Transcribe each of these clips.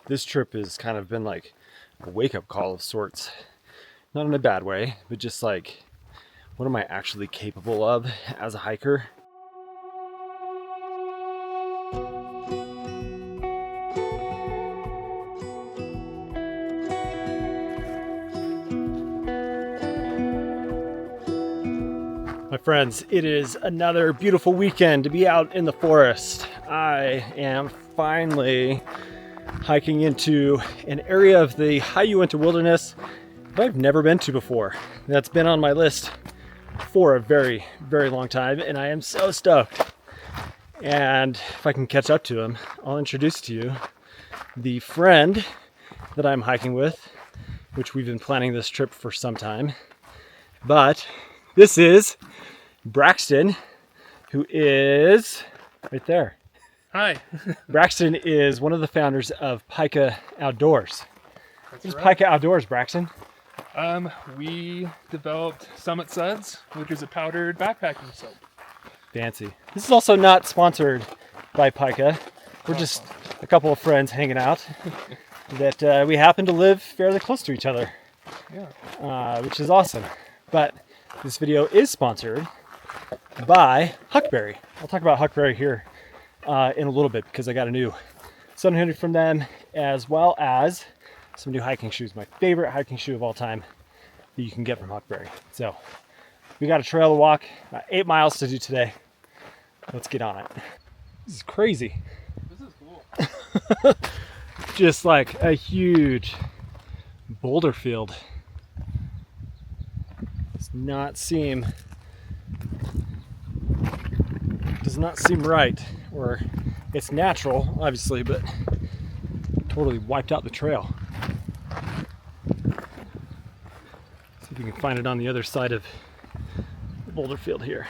This trip has kind of been like a wake-up call of sorts. Not in a bad way, but just like, what am I actually capable of as a hiker? My friends, it is another beautiful weekend to be out in the forest. I am finally hiking into an area of the high Uinta wilderness that I've never been to before. That's been on my list for a very, very long time, and I am so stoked. And if I can catch up to him, I'll introduce to you the friend that I'm hiking with, which we've been planning this trip for some time. But this is Braxton, who is right there. Hi. Braxton is one of the founders of Pika Outdoors. What is Pika Outdoors, Braxton? We developed Summit Suds, which is a powdered backpacking soap. Fancy. This is also not sponsored by Pika. We're just a couple of friends hanging out that we happen to live fairly close to each other, which is awesome. But this video is sponsored by Huckberry. I'll talk about Huckberry here in a little bit because I got a new sun hoodie from them, as well as some new hiking shoes. My favorite hiking shoe of all time that you can get from Huckberry. So we got a trail to walk, 8 miles to do today. Let's get on it. This is crazy. This is cool. Just like a huge boulder field. Does not seem right, or it's natural, obviously, but totally wiped out the trail. See if we can find it on the other side of the boulder field here.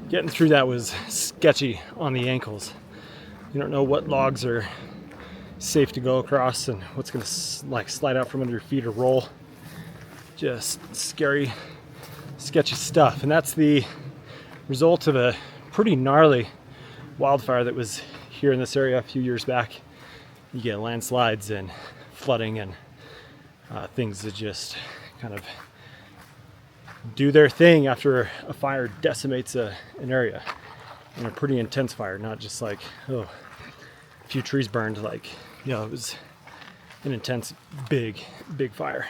Getting through that was sketchy on the ankles. You don't know what logs are safe to go across and what's going to like slide out from under your feet or roll. Just scary, sketchy stuff. And that's the result of a pretty gnarly wildfire that was here in this area a few years back. You get landslides and flooding and things that just kind of do their thing after a fire decimates an area. And a pretty intense fire, not just like, a few trees burned, like, it was an intense, big fire.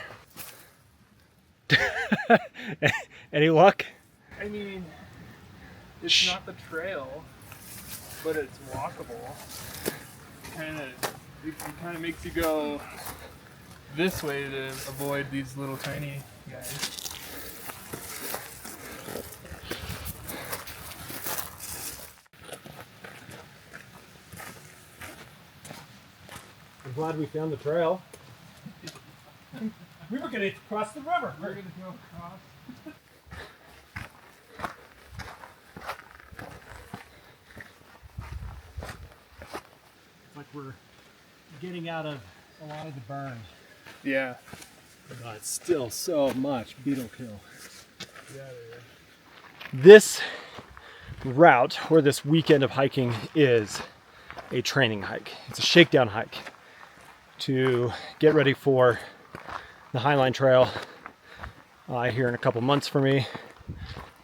Any luck? I mean, it's not the trail, but it's walkable. It kind of makes you go this way to avoid these little tiny guys. I'm glad we found the trail. We were going to cross the river. We're going to go across. Like we're getting out of a lot of the burn. Yeah. But it's still so much beetle kill. Yeah. This route, or this weekend of hiking, is a training hike. It's a shakedown hike to get ready for the Highline Trail here in a couple months for me.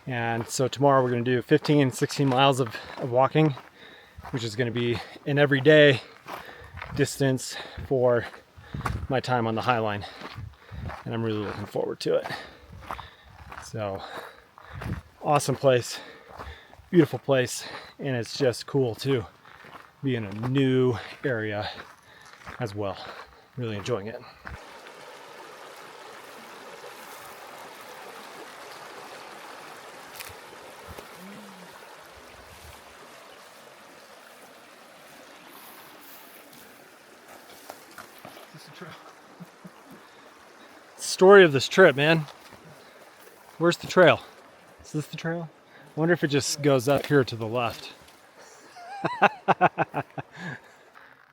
And so tomorrow we're going to do 15, 16 miles of walking, which is going to be an everyday distance for my time on the Highline. And I'm really looking forward to it. So, awesome place, beautiful place, and it's just cool to be in a new area as well. Really enjoying it. Is this a trail? Story of this trip, man. Where's the trail? Is this the trail? I wonder if it just goes up here to the left.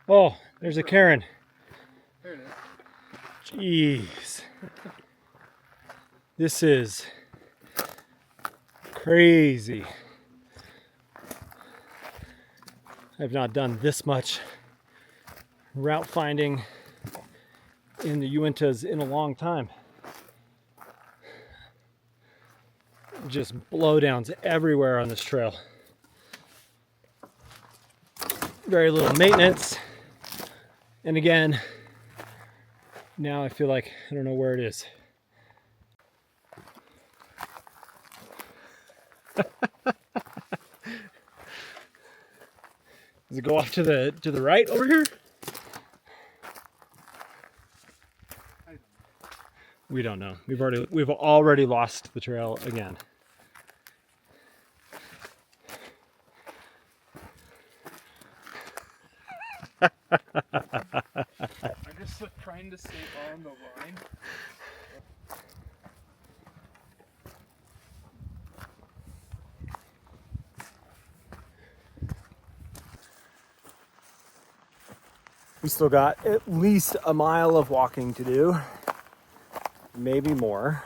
Oh, there's a Karen. There it is. Jeez. This is crazy. I've not done this much route finding in the Uintas in a long time. Just blowdowns everywhere on this trail. Very little maintenance. And again, now I feel like I don't know where it is. Does it go off to the right over here? We don't know. We've already lost the trail again. I'm just trying to stay on the line. We still got at least a mile of walking to do, maybe more,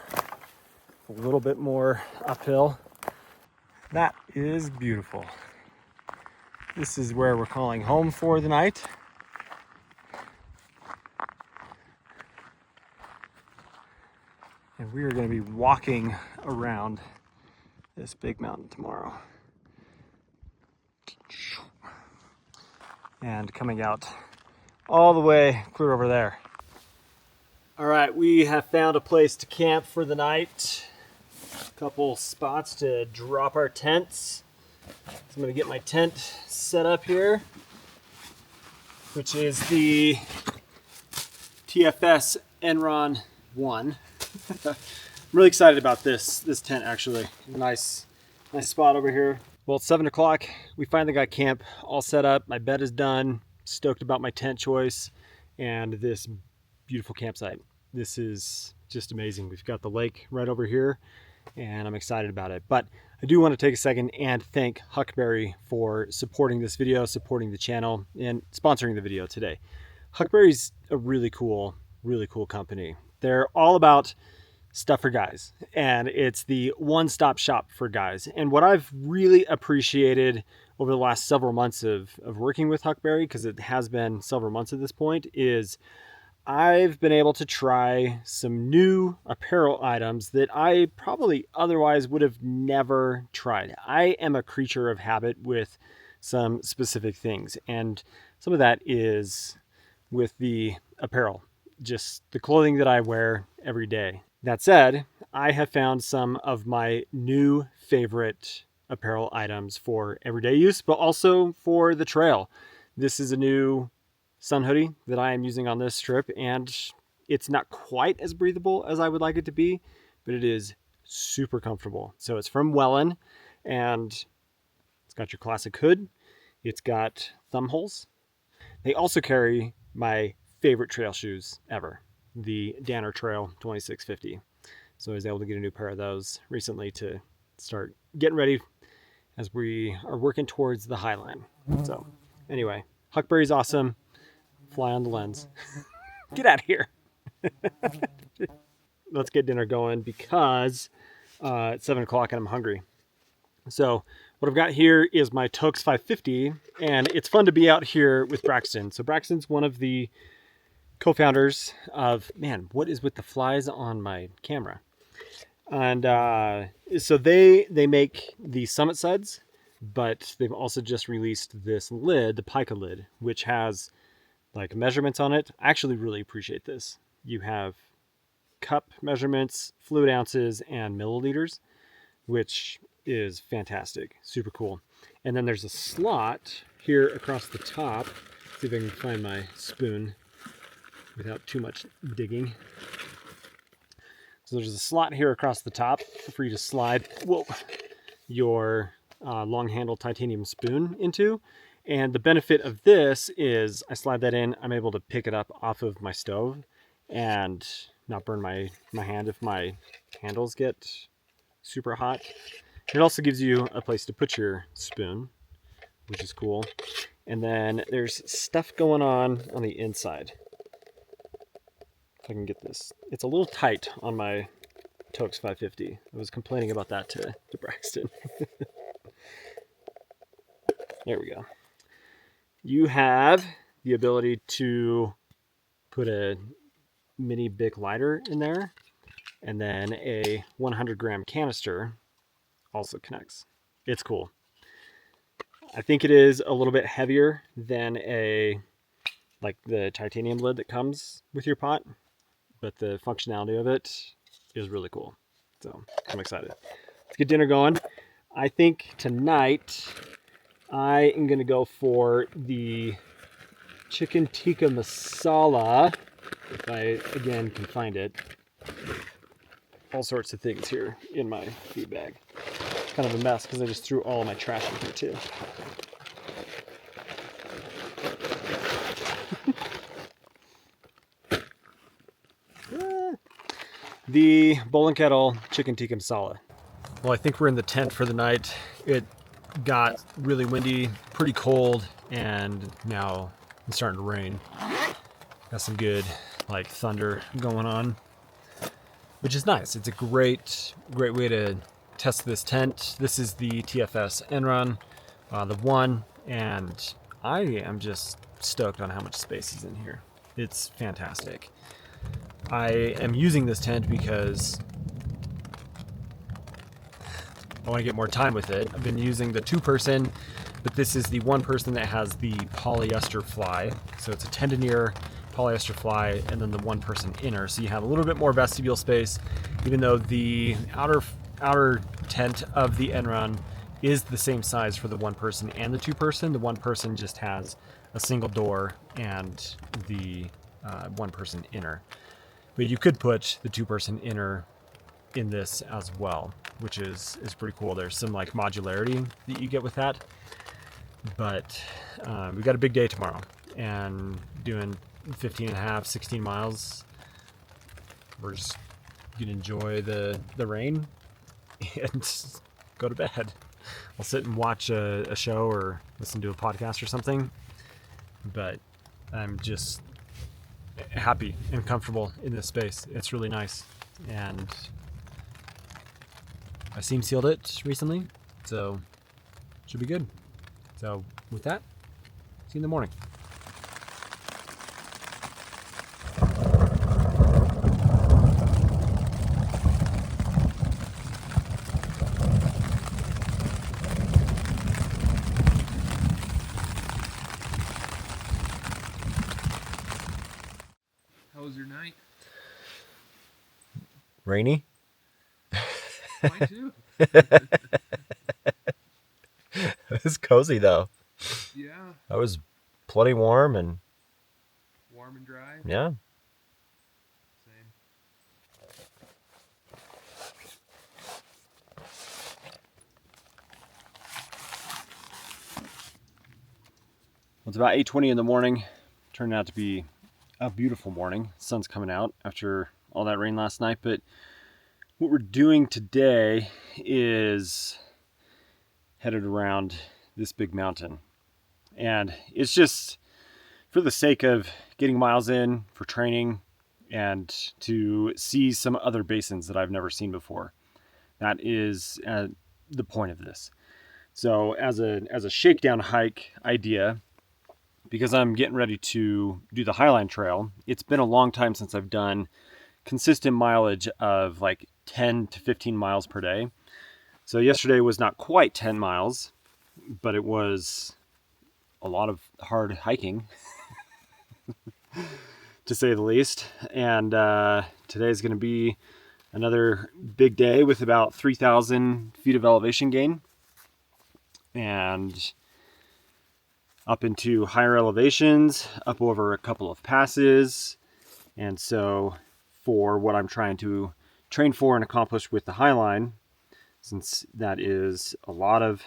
a little bit more uphill. That is beautiful. This is where we're calling home for the night. And we are going to be walking around this big mountain tomorrow. And coming out all the way clear over there. All right, we have found a place to camp for the night. A couple spots to drop our tents. So I'm gonna get my tent set up here, which is the TFS Enron 1. I'm really excited about this tent actually. Nice spot over here. Well, it's 7 o'clock. We finally got camp all set up. My bed is done. Stoked about my tent choice and this beautiful campsite. This is just amazing. We've got the lake right over here and I'm excited about it. But I do want to take a second and thank Huckberry for supporting this video, supporting the channel, and sponsoring the video today. Huckberry's a really cool company. They're all about stuff for guys, and it's the one-stop shop for guys. And what I've really appreciated over the last several months of working with Huckberry, because it has been several months at this point, is I've been able to try some new apparel items that I probably otherwise would have never tried. I am a creature of habit with some specific things, and some of that is with the apparel, just the clothing that I wear every day. That said, I have found some of my new favorite apparel items for everyday use, but also for the trail. This is a new sun hoodie that I am using on this trip, and it's not quite as breathable as I would like it to be, but it is super comfortable. So it's from Wellen, and it's got your classic hood. It's got thumb holes. They also carry my favorite trail shoes ever, the Danner Trail 2650. So I was able to get a new pair of those recently to start getting ready as we are working towards the Highline. So anyway, Huckberry's awesome. Fly on the lens. Get out of here. Let's get dinner going because it's 7 o'clock and I'm hungry. So what I've got here is my Toaks 550, and it's fun to be out here with Braxton. So Braxton's one of the co-founders of, man, what is with the flies on my camera? And so they make the Summit Suds, but they've also just released this lid, the Pica lid, which has like measurements on it. I actually really appreciate this. You have cup measurements, fluid ounces, and milliliters, which is fantastic, super cool. And then there's a slot here across the top. See if I can find my spoon without too much digging. So there's a slot here across the top for you to slide your long handle titanium spoon into. And the benefit of this is I slide that in, I'm able to pick it up off of my stove and not burn my hand if my handles get super hot. It also gives you a place to put your spoon, which is cool. And then there's stuff going on the inside. If I can get this. It's a little tight on my Toaks 550. I was complaining about that to Braxton. There we go. You have the ability to put a mini Bic lighter in there, and then a 100-gram canister also connects. It's cool. I think it is a little bit heavier than like the titanium lid that comes with your pot, but the functionality of it is really cool. So I'm excited. Let's get dinner going. I think tonight I am gonna go for the chicken tikka masala, if I again can find it. All sorts of things here in my food bag. It's kind of a mess because I just threw all of my trash in here too. The bowl and kettle chicken tikka masala. Well, I think we're in the tent for the night. It got really windy, pretty cold, and now it's starting to rain. Got some good like thunder going on, which is nice. It's a great way to test this tent. This is the TFS Enron, the one, and I am just stoked on how much space is in here. It's fantastic. I am using this tent because I want to get more time with it. I've been using the 2-person, but this is the 1-person that has the polyester fly. So it's a tendonier polyester fly and then the 1-person inner. So you have a little bit more vestibule space, even though the outer tent of the Enron is the same size for the 1-person and the 2-person. The 1-person just has a single door and the 1-person inner. But you could put the 2-person inner in this as well, which is pretty cool. There's some like modularity that you get with that. But we got a big day tomorrow and doing 15 and a half, 16 miles. We're just gonna enjoy the rain and go to bed. I'll sit and watch a show or listen to a podcast or something. But I'm just happy and comfortable in this space. It's really nice, and I seam sealed it recently, so it should be good. So with that, see you in the morning. How was your night? Rainy? Mine too. It was cozy though. Yeah. I was plenty warm and Warm and dry. yeah. Same. Well, it's about 8:20 in the morning. Turned out to be a beautiful morning. Sun's coming out after all that rain last night. But what we're doing today is headed around this big mountain. And it's just for the sake of getting miles in, for training, and to see some other basins that I've never seen before. That is the point of this. So as a shakedown hike idea, because I'm getting ready to do the Highline Trail, it's been a long time since I've done consistent mileage of like 10 to 15 miles per day. So yesterday was not quite 10 miles, but it was a lot of hard hiking, to say the least. And today's going to be another big day with about 3,000 feet of elevation gain. And up into higher elevations, up over a couple of passes. And so for what I'm trying to train for and accomplish with the Highline, since that is a lot of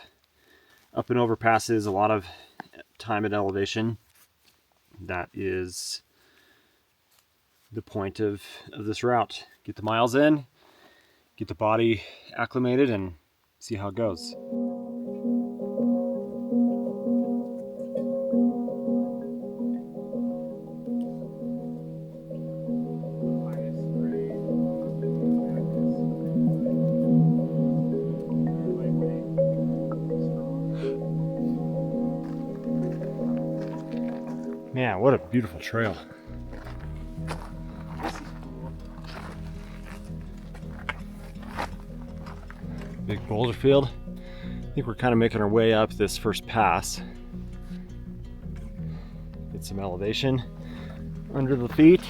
up and over passes, a lot of time at elevation, that is the point of this route. Get the miles in, get the body acclimated, and see how it goes. Man, beautiful trail. This is cool. Big boulder field. I think we're kind of making our way up this first pass. Get some elevation under the feet.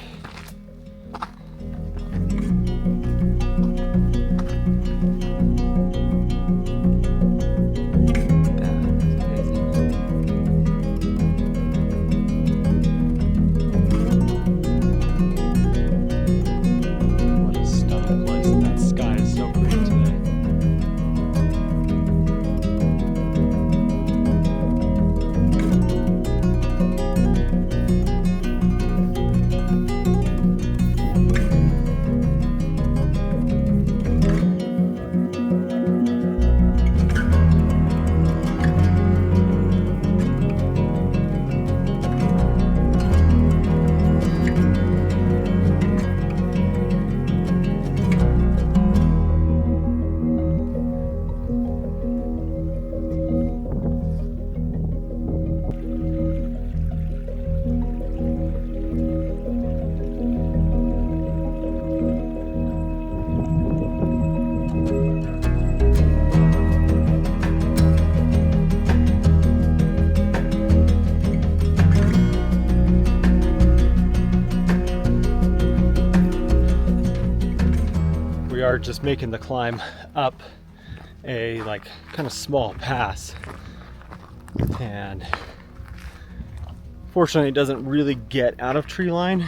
What a stunning place. That sky is so pretty today. We are just making the climb up a like kind of small pass, and fortunately it doesn't really get out of tree line,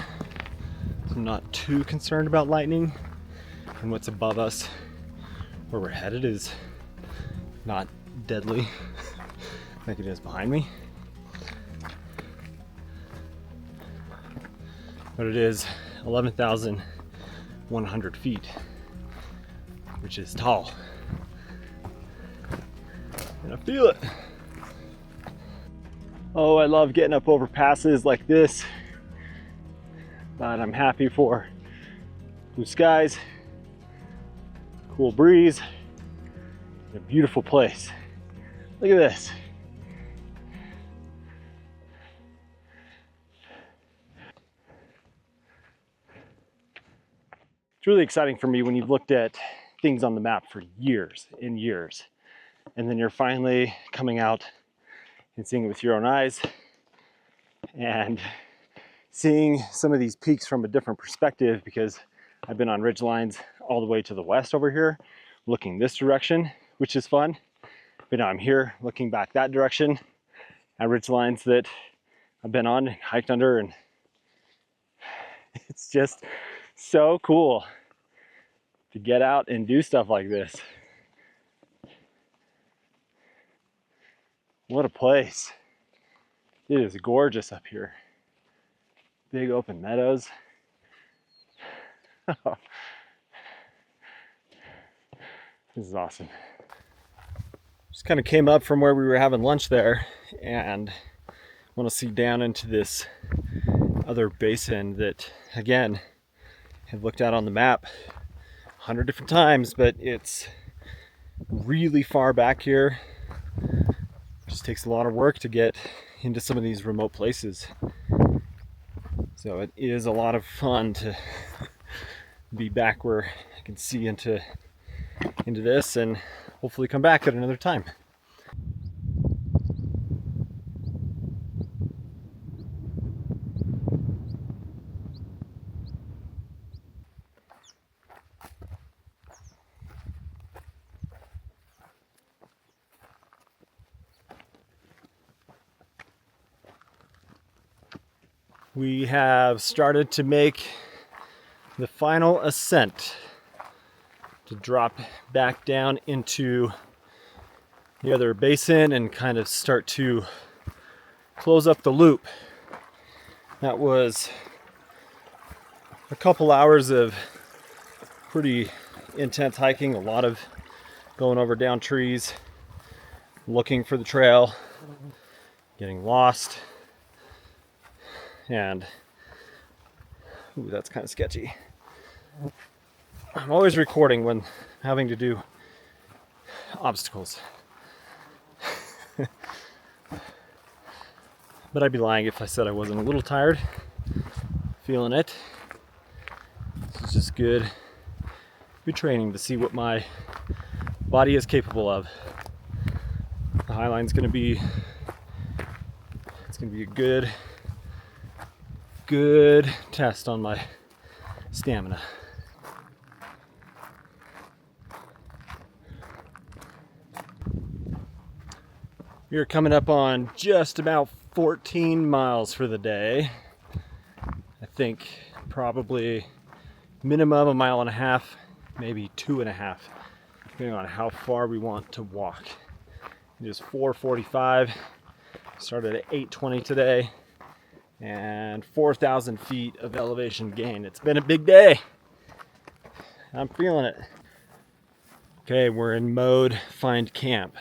so I'm not too concerned about lightning, and what's above us where we're headed is not deadly like it is behind me, but it is 11,100 feet, which is tall, and I feel it. Oh, I love getting up over passes like this, but I'm happy for blue skies, cool breeze, and a beautiful place. Look at this. It's really exciting for me when you've looked at things on the map for years and years, and then you're finally coming out and seeing it with your own eyes and seeing some of these peaks from a different perspective, because I've been on ridge lines all the way to the west over here looking this direction, which is fun, but now I'm here looking back that direction at ridge lines that I've been on and hiked under, and it's just so cool to get out and do stuff like this. What a place. It is gorgeous up here. Big open meadows. This is awesome. Just kind of came up from where we were having lunch there, and want to see down into this other basin that, again, I've looked at on the map 100 different times, but it's really far back here. It just takes a lot of work to get into some of these remote places. So it is a lot of fun to be back where I can see into this, and hopefully come back at another time. We have started to make the final ascent to drop back down into the other basin and kind of start to close up the loop. That was a couple hours of pretty intense hiking, a lot of going over down trees, looking for the trail, getting lost. And ooh, that's kind of sketchy. I'm always recording when having to do obstacles. but I'd be lying if I said I wasn't a little tired. Feeling it. This is just good training to see what my body is capable of. The Highline's gonna be, it's gonna be a good test on my stamina. We are coming up on just about 14 miles for the day. I think probably minimum 1.5 miles, maybe 2.5 miles, depending on how far we want to walk. It is 4:45. Started at 8:20 today, and 4,000 feet of elevation gain. It's been a big day. I'm feeling it. Okay, we're in mode find camp.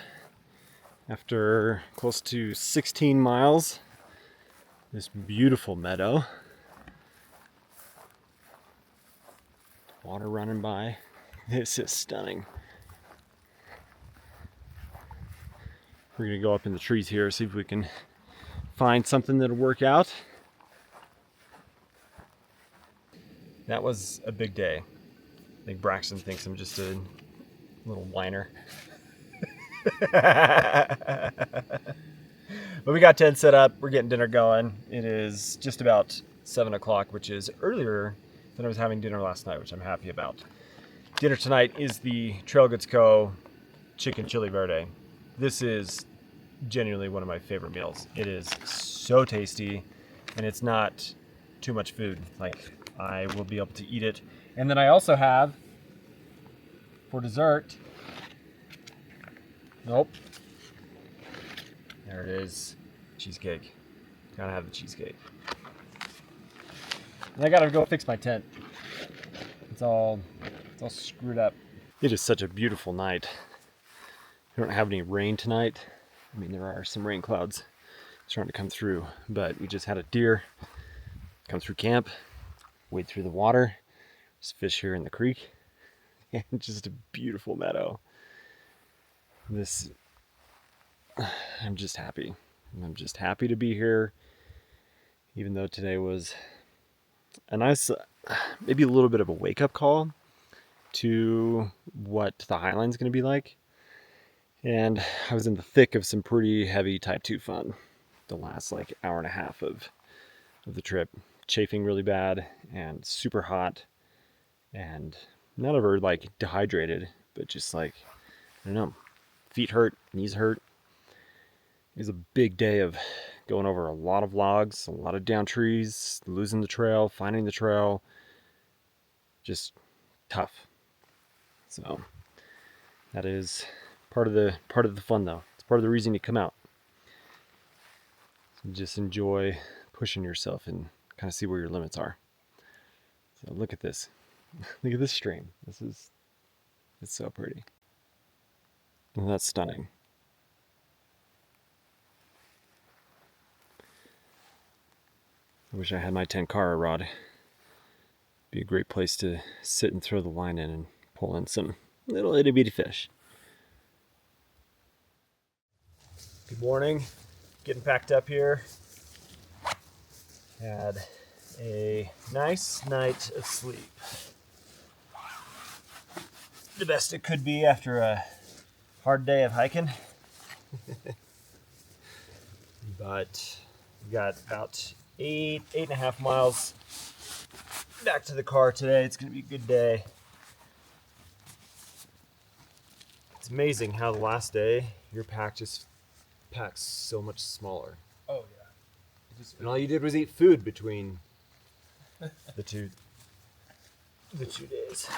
After close to 16 miles, this beautiful meadow. Water running by. This is stunning. We're gonna go up in the trees here, see if we can find something that'll work out. That was a big day. I think Braxton thinks I'm just a little whiner. But we got tent set up, we're getting dinner going. It is just about 7 o'clock, which is earlier than I was having dinner last night, which I'm happy about. Dinner tonight is the Trail Goods Co. chicken chili verde. This is genuinely one of my favorite meals. It is so tasty, and it's not too much food. Like, I will be able to eat it. And then I also have, for dessert, nope, there it is, cheesecake. Gotta have the cheesecake. And I gotta go fix my tent. It's all screwed up. It is such a beautiful night. We don't have any rain tonight. I mean, there are some rain clouds starting to come through, but we just had a deer come through camp, wade through the water. There's fish here in the creek, and just a beautiful meadow. I'm just happy. I'm just happy to be here, even though today was a nice, maybe a little bit of a wake-up call to what the Highline's going to be like. And I was in the thick of some pretty heavy type 2 fun the last like 1.5 hours of the trip. Chafing really bad and super hot, and not ever like dehydrated, but just like, I don't know, feet hurt, knees hurt. It was a big day of going over a lot of logs, a lot of down trees, losing the trail, finding the trail. Just tough. So that is part of the fun, though. It's part of the reason you come out. So just enjoy pushing yourself and kind of see where your limits are. So look at this. Look at this stream. It's so pretty. Well, that's stunning. I wish I had my 10-car rod. Be a great place to sit and throw the line in and pull in some little itty bitty fish. Good morning. Getting packed up here. Had a nice night of sleep. The best it could be after a hard day of hiking. But we got about 8.5 miles back to the car today. It's going to be a good day. It's amazing how the last day your pack just packs so much smaller. Oh yeah. And all you did was eat food between the two days.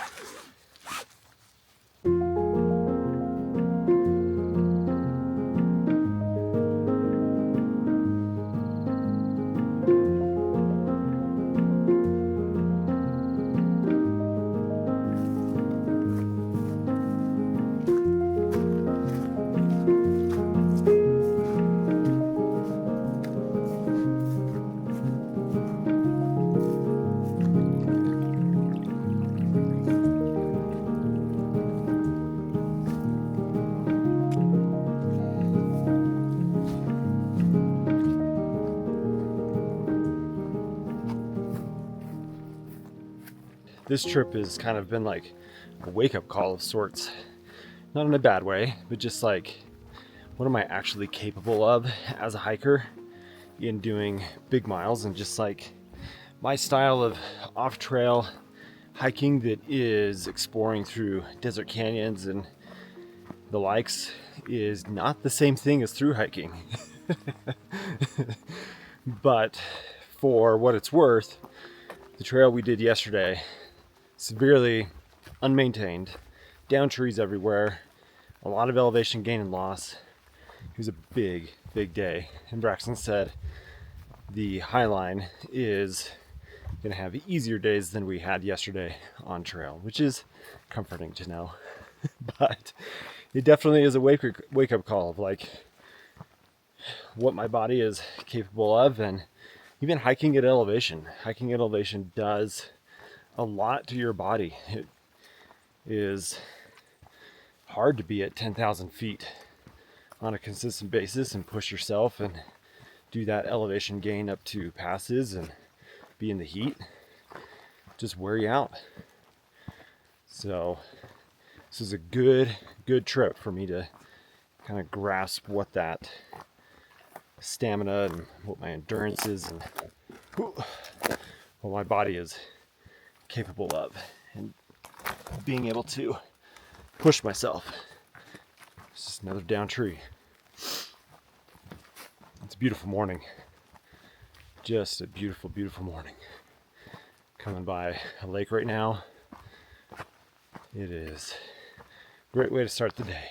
this trip has kind of been like a wake-up call of sorts. Not in a bad way, but just like, what am I actually capable of as a hiker in doing big miles, and just like my style of off-trail hiking that is exploring through desert canyons and the likes is not the same thing as through hiking. But for what it's worth, the trail we did yesterday, severely unmaintained, down trees everywhere, a lot of elevation gain and loss. It was a big day. And Braxton said the Highline is going to have easier days than we had yesterday on trail, which is comforting to know. But it definitely is a wake-up call of like what my body is capable of. And even hiking at elevation does a lot to your body. It is hard to be at 10,000 feet on a consistent basis and push yourself and do that elevation gain up to passes and be in the heat. Just wear you out. So this is a good trip for me to kind of grasp what that stamina and what my endurance is and what my body is capable of, and being able to push myself. It's just another down tree. It's a beautiful morning. Just a beautiful morning. Coming by a lake right now. It is a great way to start the day.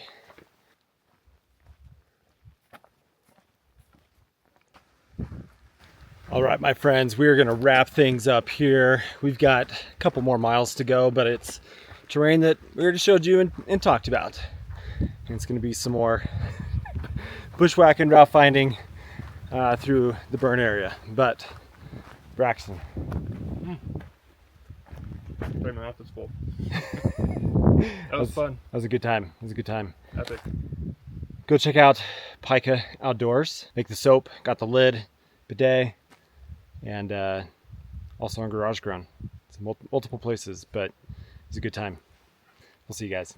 All right, my friends, we're going to wrap things up here. We've got a couple more miles to go, but it's terrain that we already showed you and talked about. And it's going to be some more bushwhacking, route finding through the burn area. But Braxton. My mouth is full. That was fun. That was a good time. It was a good time. Epic. Go check out Pika Outdoors. Make the soap, got the lid, bidet, and also on Garage Ground. It's multiple places, but it's a good time. We'll see you guys.